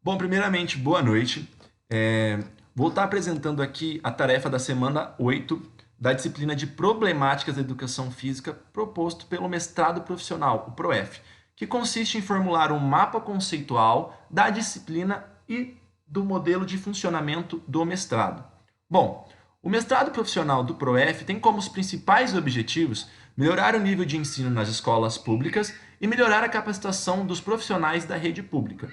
Bom, primeiramente, boa noite. Vou estar apresentando aqui a tarefa da semana 8 da disciplina de Problemáticas da Educação Física proposto pelo mestrado profissional, o ProF, que consiste em formular um mapa conceitual da disciplina e do modelo de funcionamento do mestrado. Bom, o mestrado profissional do ProF tem como os principais objetivos melhorar o nível de ensino nas escolas públicas e melhorar a capacitação dos profissionais da rede pública.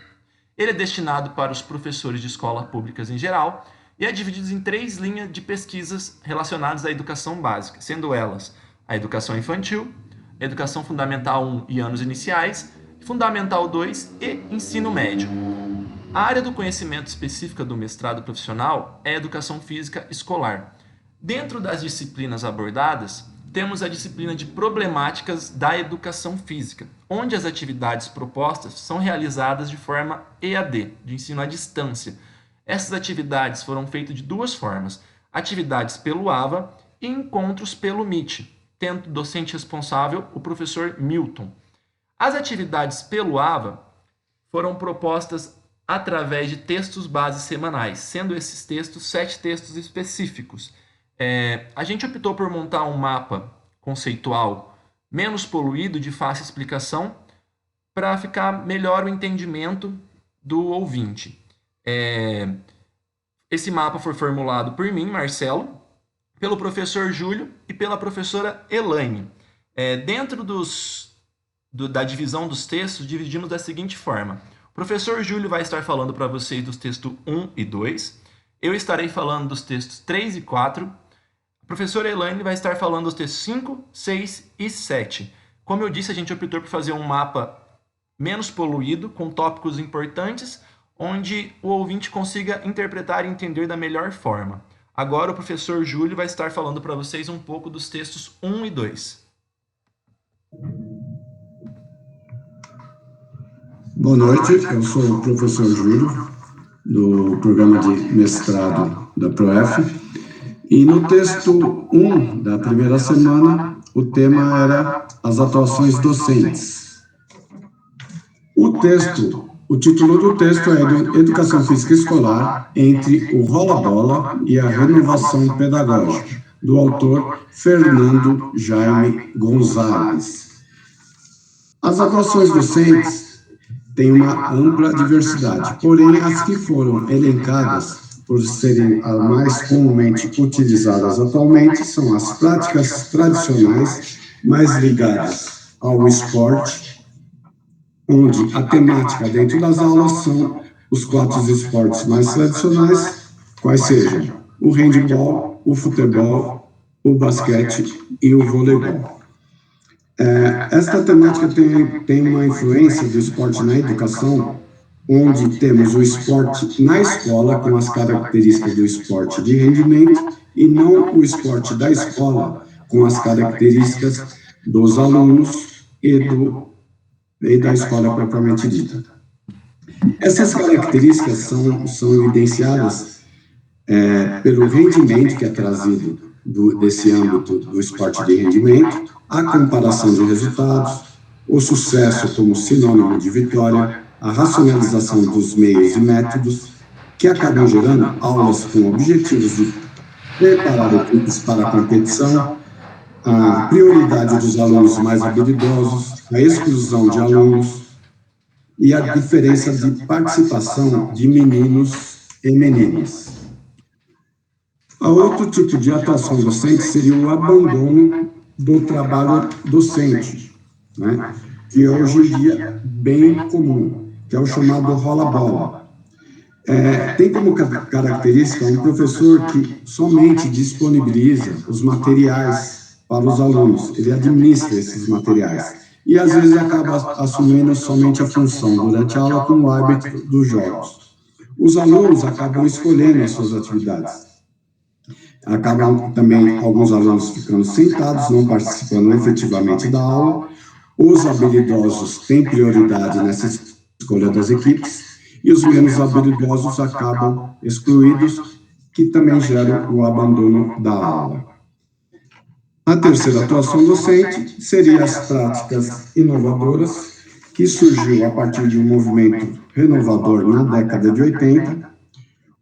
Ele é destinado para os professores de escolas públicas em geral e é dividido em 3 linhas de pesquisas relacionadas à educação básica, sendo elas a educação infantil, a educação fundamental 1 e anos iniciais, fundamental 2 e ensino médio. A área do conhecimento específica do mestrado profissional é a educação física escolar. Dentro das disciplinas abordadas, temos a disciplina de Problemáticas da Educação Física, onde as atividades propostas são realizadas de forma EAD, de ensino à distância. Essas atividades foram feitas de 2 formas: atividades pelo AVA e encontros pelo Meet, tendo docente responsável o professor Milton. As atividades pelo AVA foram propostas através de textos base semanais, sendo esses textos 7 textos específicos. A gente optou por montar um mapa conceitual menos poluído, de fácil explicação, para ficar melhor o entendimento do ouvinte. Esse mapa foi formulado por mim, Marcelo, pelo professor Júlio e pela professora Elaine. Dentro da divisão dos textos, dividimos da seguinte forma: o professor Júlio vai estar falando para vocês dos textos 1 e 2, eu estarei falando dos textos 3 e 4, a professora Elaine vai estar falando dos textos 5, 6 e 7. Como eu disse, a gente optou por fazer um mapa menos poluído, com tópicos importantes, onde o ouvinte consiga interpretar e entender da melhor forma. Agora o professor Júlio vai estar falando para vocês um pouco dos textos 1 e 2. Boa noite, eu sou o professor Júlio, do programa de mestrado da ProF, e no texto 1 da primeira semana, o tema era as atuações docentes. O título do texto é Educação Física Escolar entre o rola-bola e a renovação pedagógica, do autor Fernando Jaime Gonzalez. As atuações docentes têm uma ampla diversidade, porém as que foram elencadas por serem as mais comumente utilizadas atualmente são as práticas tradicionais mais ligadas ao esporte, onde a temática dentro das aulas são os 4 esportes mais tradicionais, quais sejam o handebol, o futebol, o basquete e o voleibol. Esta temática tem uma influência do esporte na educação, onde temos o esporte na escola com as características do esporte de rendimento e não o esporte da escola com as características dos alunos e da escola propriamente dita. Essas características são evidenciadas pelo rendimento que é trazido desse âmbito do esporte de rendimento, a comparação de resultados, o sucesso como sinônimo de vitória, a racionalização dos meios e métodos, que acabam gerando aulas com objetivos de preparar equipes para a competição, a prioridade dos alunos mais habilidosos, a exclusão de alunos e a diferença de participação de meninos e meninas. Outro tipo de atuação docente seria o abandono do trabalho docente, né? Que hoje em dia é bem comum, que é o chamado rola-bola. Tem como característica um professor que somente disponibiliza os materiais para os alunos, ele administra esses materiais, e às vezes acaba assumindo somente a função durante a aula com o árbitro dos jogos. Os alunos acabam escolhendo as suas atividades. Acabam também alguns alunos ficando sentados, não participando efetivamente da aula. Os habilidosos têm prioridade nessa escolha das equipes e os menos habilidosos acabam excluídos, que também geram o abandono da aula. A terceira atuação docente seria as práticas inovadoras, que surgiu a partir de um movimento renovador na década de 80,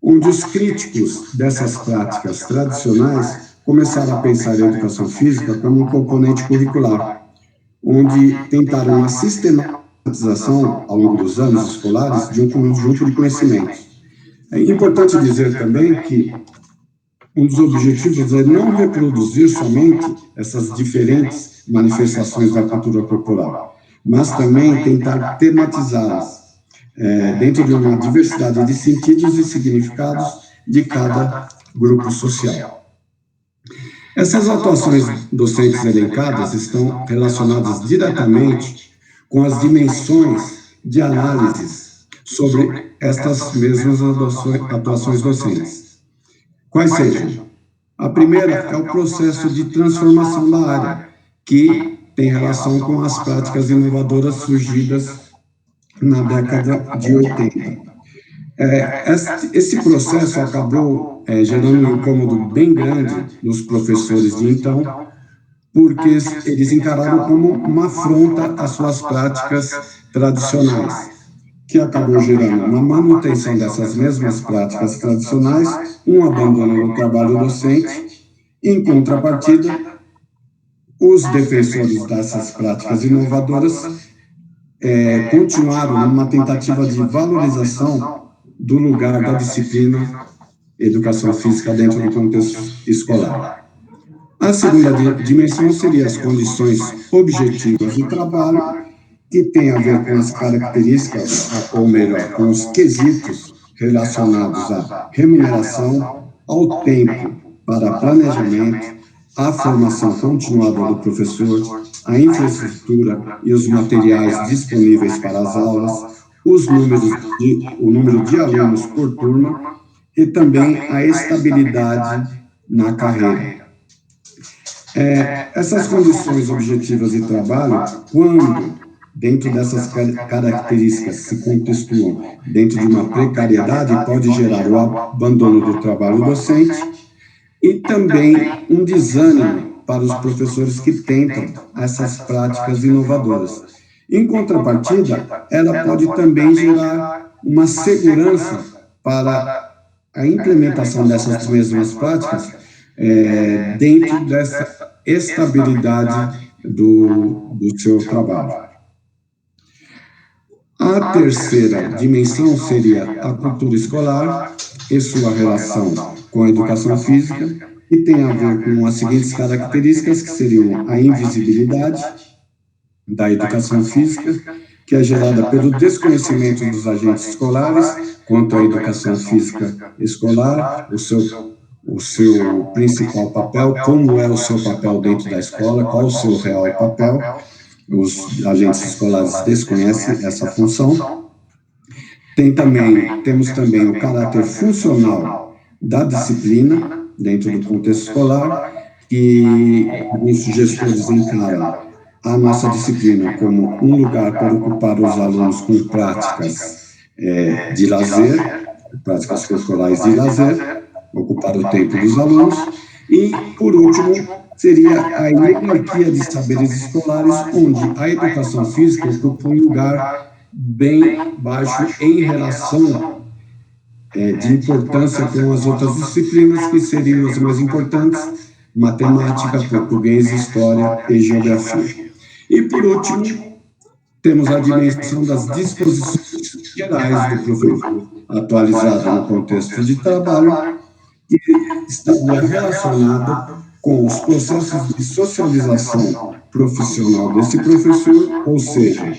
onde os críticos dessas práticas tradicionais começaram a pensar a educação física como um componente curricular, onde tentaram uma sistematização, ao longo dos anos escolares, de um conjunto de conhecimentos. É importante dizer também que um dos objetivos é não reproduzir somente essas diferentes manifestações da cultura corporal, mas também tentar tematizá-las dentro de uma diversidade de sentidos e significados de cada grupo social. Essas atuações docentes elencadas estão relacionadas diretamente com as dimensões de análises sobre estas mesmas atuações docentes. Quais sejam? A primeira é o processo de transformação da área, que tem relação com as práticas inovadoras surgidas na década de 80. Esse processo acabou gerando um incômodo bem grande nos professores de então, porque eles encararam como uma afronta às suas práticas tradicionais, que acabou gerando uma manutenção dessas mesmas práticas tradicionais, um abandono do trabalho docente. Em contrapartida, os defensores dessas práticas inovadoras continuaram numa tentativa de valorização do lugar da disciplina educação física dentro do contexto escolar. A segunda dimensão seria as condições objetivas de trabalho, que tem a ver com as características, ou melhor, com os quesitos relacionados à remuneração, ao tempo para planejamento, à formação continuada do professor, a infraestrutura e os materiais disponíveis para as aulas, o número de alunos por turma e também a estabilidade na carreira. Essas condições objetivas de trabalho, quando dentro dessas características se contextuam dentro de uma precariedade, pode gerar o abandono do trabalho docente e também um desânimo para os professores que tentam essas práticas inovadoras. Em contrapartida, ela pode também gerar uma segurança para a implementação dessas mesmas práticas dentro dessa estabilidade do seu trabalho. A terceira dimensão seria a cultura escolar e sua relação com a educação física, que tem a ver com as seguintes características, que seriam a invisibilidade da educação física, que é gerada pelo desconhecimento dos agentes escolares quanto à educação física escolar, o seu principal papel, como é o seu papel dentro da escola, qual o seu real papel. Os agentes escolares desconhecem essa função. Temos também o caráter funcional da disciplina dentro do contexto escolar, que alguns gestores encaram a nossa disciplina como um lugar para ocupar os alunos com práticas de lazer, práticas curriculares de lazer, ocupar o tempo dos alunos. E, por último, seria a hierarquia de saberes escolares, onde a educação física ocupa um lugar bem baixo em relação de importância com as outras disciplinas, que seriam as mais importantes: matemática, português, história e geografia. E, por último, temos a dimensão das disposições gerais do professor, atualizada no contexto de trabalho, que estaria relacionada com os processos de socialização profissional desse professor, ou seja,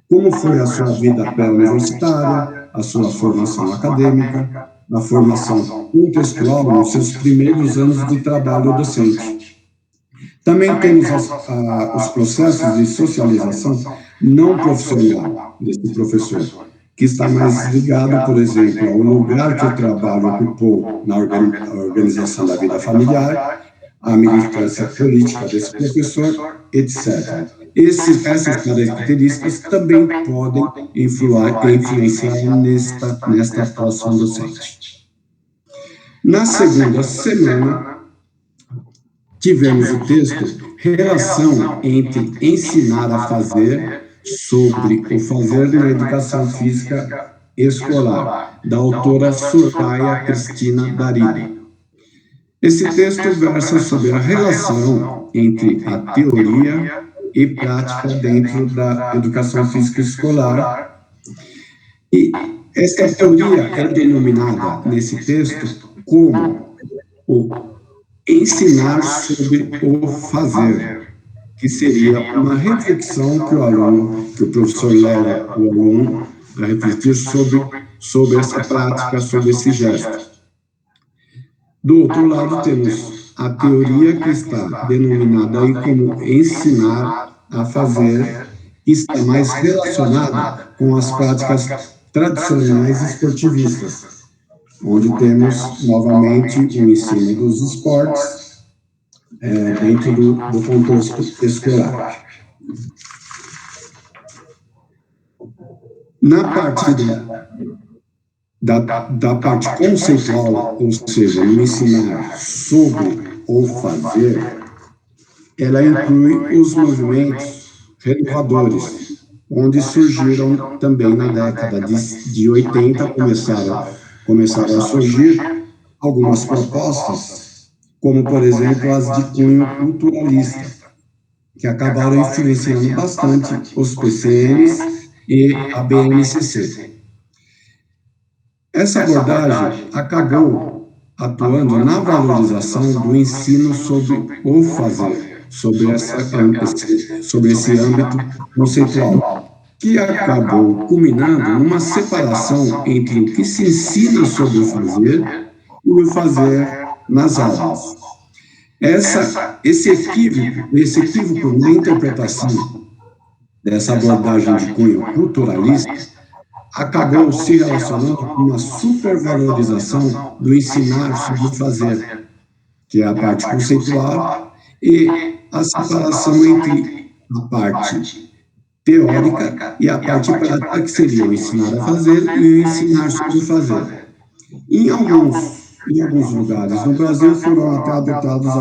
como foi a sua vida pré-universitária, a sua formação acadêmica, a formação contextual nos seus primeiros anos de trabalho docente. Também temos os processos de socialização não profissional desse professor, que está mais ligado, por exemplo, ao lugar que o trabalho ocupou na organização da vida familiar, a militância política desse professor, etc. Essas características também podem influenciar nesta atuação docente. Na segunda semana, tivemos o texto Relação entre ensinar a fazer, sobre o fazer na educação física escolar, da autora Soraya Cristina Darido. Esse texto versa sobre a relação entre a teoria e prática dentro da educação física escolar. E essa teoria é denominada nesse texto como o ensinar sobre o fazer, que seria uma reflexão que o professor leva o aluno a refletir sobre essa prática, sobre esse gesto. Do outro lado, temos a teoria que está denominada aí como ensinar a fazer, que está mais relacionada com as práticas tradicionais esportivistas, onde temos novamente o ensino dos esportes dentro do contexto escolar. Na parte da parte conceitual, ou seja, no ensinar sobre o fazer, ela inclui os movimentos renovadores, onde surgiram também na década de 80, começaram a surgir algumas propostas, como, por exemplo, as de cunho culturalista, que acabaram influenciando bastante os PCNs e a BNCC. Essa abordagem acabou atuando na valorização do ensino sobre o fazer, sobre esse âmbito conceitual, que acabou culminando numa separação entre o que se ensina sobre o fazer e o fazer nas aulas. Esse equívoco na interpretação dessa abordagem de cunho culturalista acabou se relacionando com uma supervalorização do ensinar sobre o fazer, que é a parte conceitual, e a separação entre a parte teórica e a parte prática, que seria o ensinar a fazer e o ensinar sobre o fazer. Em alguns lugares no Brasil foram até adotados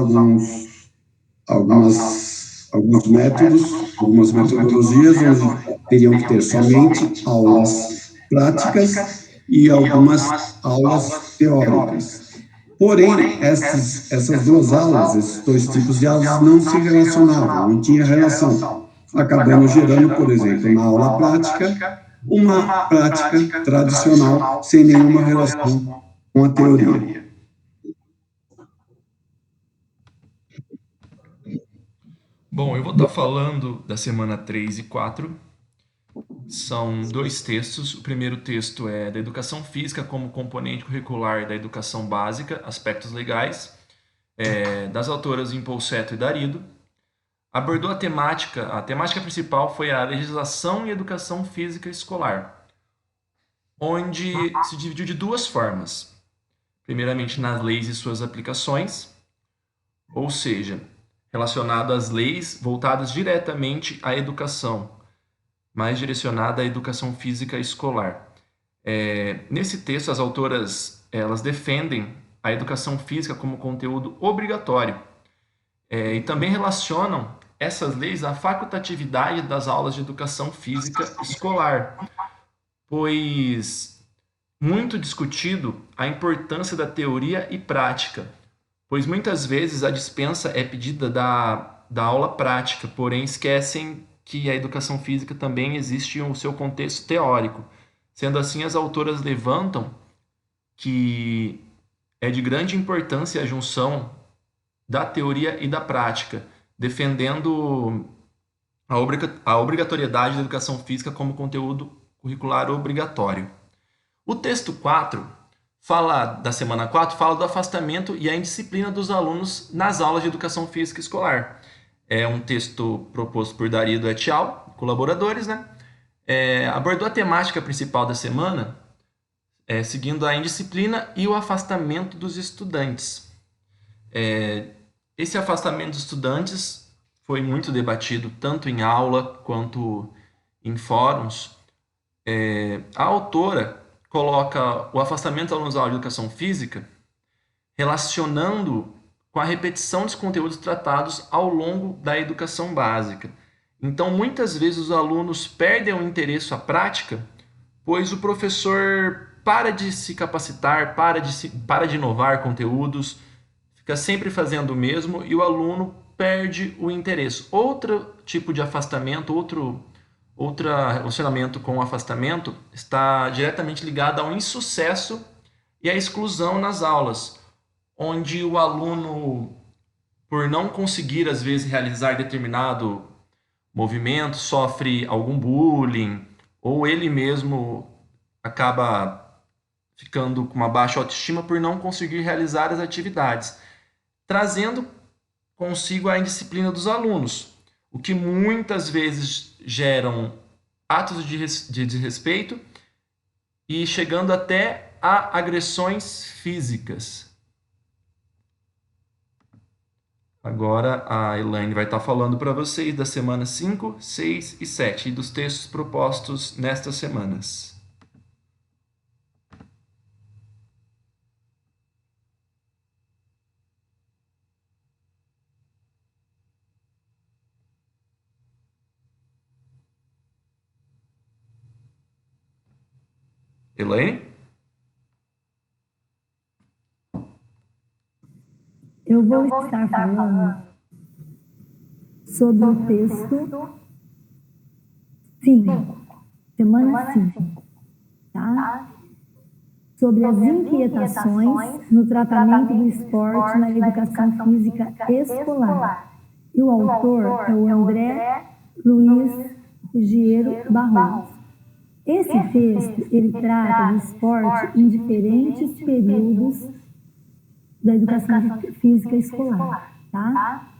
alguns métodos, algumas metodologias, onde teriam que ter somente aulas práticas e algumas aulas teóricas. Porém, essas duas aulas, esses dois tipos de aulas não se relacionavam, não tinha relação, acabando gerando, por exemplo, na aula prática, uma prática tradicional sem nenhuma relação com a teoria. Bom, eu vou estar falando da semana 3 e 4. São dois textos. O primeiro texto é da Educação Física como componente curricular da educação básica, aspectos legais, das autoras Impolseto e Darido. Abordou a temática principal foi a legislação e educação física escolar, onde se dividiu de duas formas. Primeiramente, nas leis e suas aplicações, ou seja, relacionado às leis voltadas diretamente à educação, mais direcionada à educação física escolar. Nesse texto, as autoras elas defendem a educação física como conteúdo obrigatório e também relacionam essas leis à facultatividade das aulas de educação física escolar, pois muito discutido a importância da teoria e prática, pois muitas vezes a dispensa é pedida da aula prática, porém esquecem que a educação física também existe o seu contexto teórico. Sendo assim, as autoras levantam que é de grande importância a junção da teoria e da prática, defendendo a obrigatoriedade da educação física como conteúdo curricular obrigatório. O texto 4 da semana 4 fala do afastamento e a indisciplina dos alunos nas aulas de educação física escolar. É um texto proposto por Darido et al., colaboradores, né? Abordou a temática principal da semana, seguindo a indisciplina e o afastamento dos estudantes. Esse afastamento dos estudantes foi muito debatido tanto em aula quanto em fóruns. A autora coloca o afastamento dos alunos da aula de educação física relacionando com a repetição dos conteúdos tratados ao longo da educação básica. Então, muitas vezes os alunos perdem o interesse à prática, pois o professor para de se capacitar, para de inovar conteúdos, fica sempre fazendo o mesmo e o aluno perde o interesse. Outro tipo de afastamento, outro relacionamento com o afastamento está diretamente ligado ao insucesso e à exclusão nas aulas, onde o aluno, por não conseguir às vezes realizar determinado movimento, sofre algum bullying, ou ele mesmo acaba ficando com uma baixa autoestima por não conseguir realizar as atividades, trazendo consigo a indisciplina dos alunos, o que muitas vezes geram atos de desrespeito e chegando até a agressões físicas. Agora a Elaine vai estar falando para vocês da semana 5, 6 e 7 e dos textos propostos nestas semanas. Elaine? Eu vou estar falando sobre o texto 5, semana 5, tá? Sobre as inquietações no tratamento do esporte na educação física escolar. E o autor é o André Luiz Ruggiero Barros. Esse texto, ele trata do esporte em diferentes períodos da educação física escolar, tá?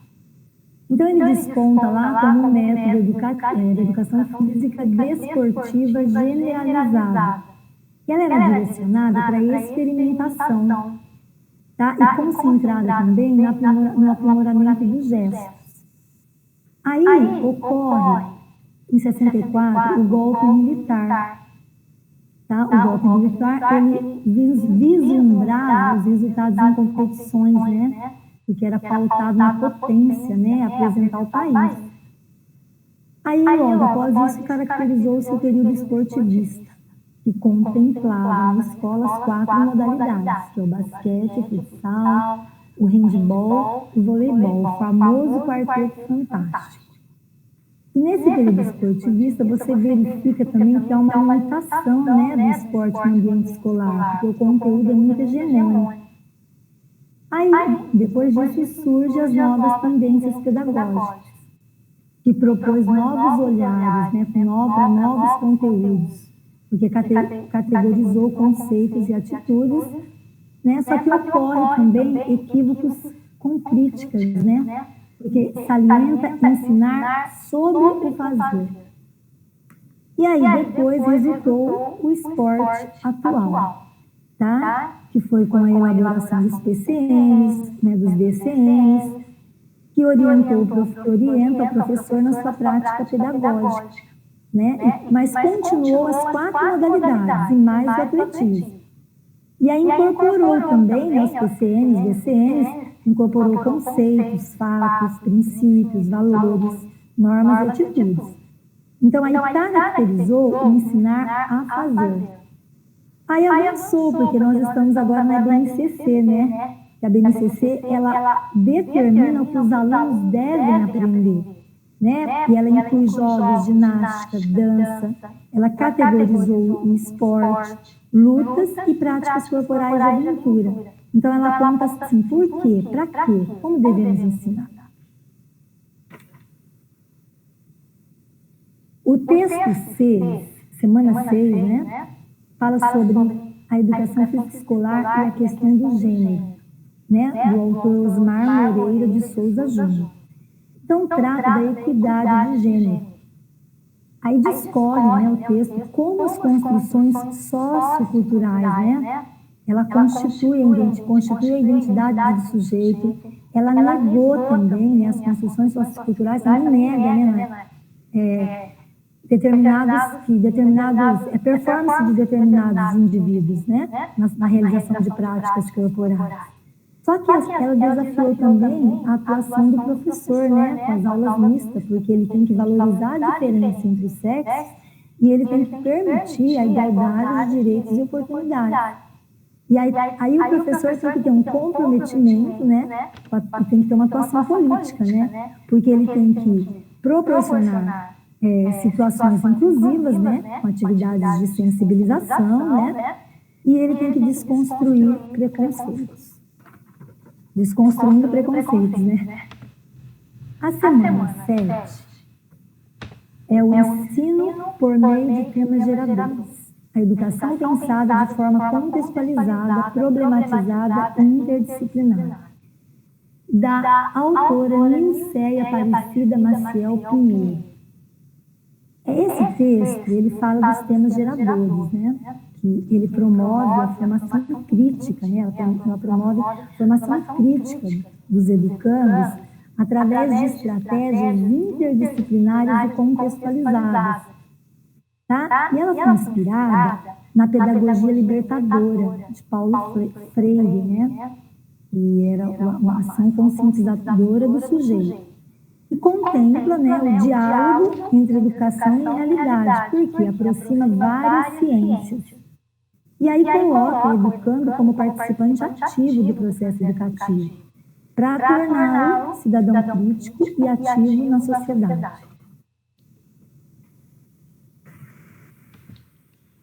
Então, ele desponta lá como um método de educação física desportiva generalizada. E ela era direcionada para experimentação, tá? E concentrada também no aprimoramento dos gestos. Aí ocorre, em 64, o golpe militar. Tá? O golpe militar, ele vislumbrava os resultados em competições, né? Porque era pautado na potência, né? Apresentar o país. Aí, logo após isso, caracterizou-se o período esportivista, que contemplava na escola as 4 modalidades, que é o basquete, o futsal, o handebol e o voleibol, o famoso quarteto fantástico. E nesse período esportivista, você verifica também que há uma limitação, né, do esporte no ambiente escolar, porque o conteúdo é muito hegemônico. Aí, depois disso, surgem as novas tendências pedagógicas, que propôs novos olhares, né, com novos conteúdos, porque categorizou conceitos e atitudes, né, só que ocorre também equívocos com críticas, né? Porque salienta ensinar sobre o fazer. E aí depois resultou o esporte atual, tá? Que foi com a elaboração dos PCNs, né, dos DCNs, que orienta o professor na sua prática pedagógica, né? Mas continuou as 4 modalidades e mais o atletismo. E aí incorporou também, né, os PCNs, DCNs, incorporou conceitos, fatos, princípios, valores, normas e atitudes. Então, aí caracterizou o ensinar a fazer. Aí avançou, porque nós estamos agora na BNCC, né? Que a BNCC, ela determina o que os alunos devem aprender, né? E ela inclui jogos, ginástica, dança, ela categorizou o esporte, lutas e práticas corporais de aventura. Então, ela aponta assim, por quê? Para quê? Como devemos ensinar? O texto 6, semana 6, né, fala sobre a educação física escolar e a questão do gênero, né, do autor Osmar Moreira de Souza Júnior. Então, trata da equidade de gênero. Aí discorre, né, o texto como as construções socioculturais, né, ela constitui a identidade do sujeito, ela negou também, né, as construções socioculturais, não nega, né, performance de determinados indivíduos, né, na realização de práticas corporais. Só que ela desafiou também a atuação do professor, né, com as aulas mistas, porque ele tem que valorizar a diferença entre os sexos e ele tem que permitir a igualdade de direitos e oportunidades. E aí o professor tem que ter um comprometimento, né, e tem que ter uma atuação política, né, porque ele tem que proporcionar situações inclusivas, né, com atividades de sensibilização, né, e ele tem que desconstruir preconceitos. Desconstruindo preconceitos, né? A semana 7 é o ensino por meio de temas geradores. A educação pensada de forma contextualizada, problematizada e interdisciplinar. Da autora Nilceia Aparecida Maciel Pinheiro. Esse texto, ele fala dos temas geradores, né? Que ele promove a formação crítica, né? Ela promove a formação crítica dos educandos através de estratégias interdisciplinares e contextualizadas, tá? E ela foi inspirada na pedagogia libertadora de Paulo Freire, né? Que era uma ação conscientizadora do sujeito. E contempla, né, o diálogo entre educação e realidade, porque aproxima várias ciências. E aí coloca o educando como participante ativo do processo educativo, para torná-lo cidadão crítico e ativo na sociedade.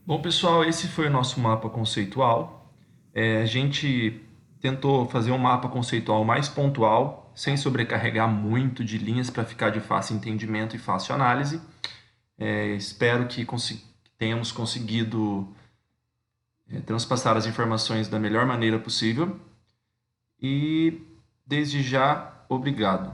Bom, pessoal, esse foi o nosso mapa conceitual. A gente tentou fazer um mapa conceitual mais pontual, sem sobrecarregar muito de linhas para ficar de fácil entendimento e fácil análise. Espero que tenhamos conseguido transpassar as informações da melhor maneira possível. E, desde já, obrigado.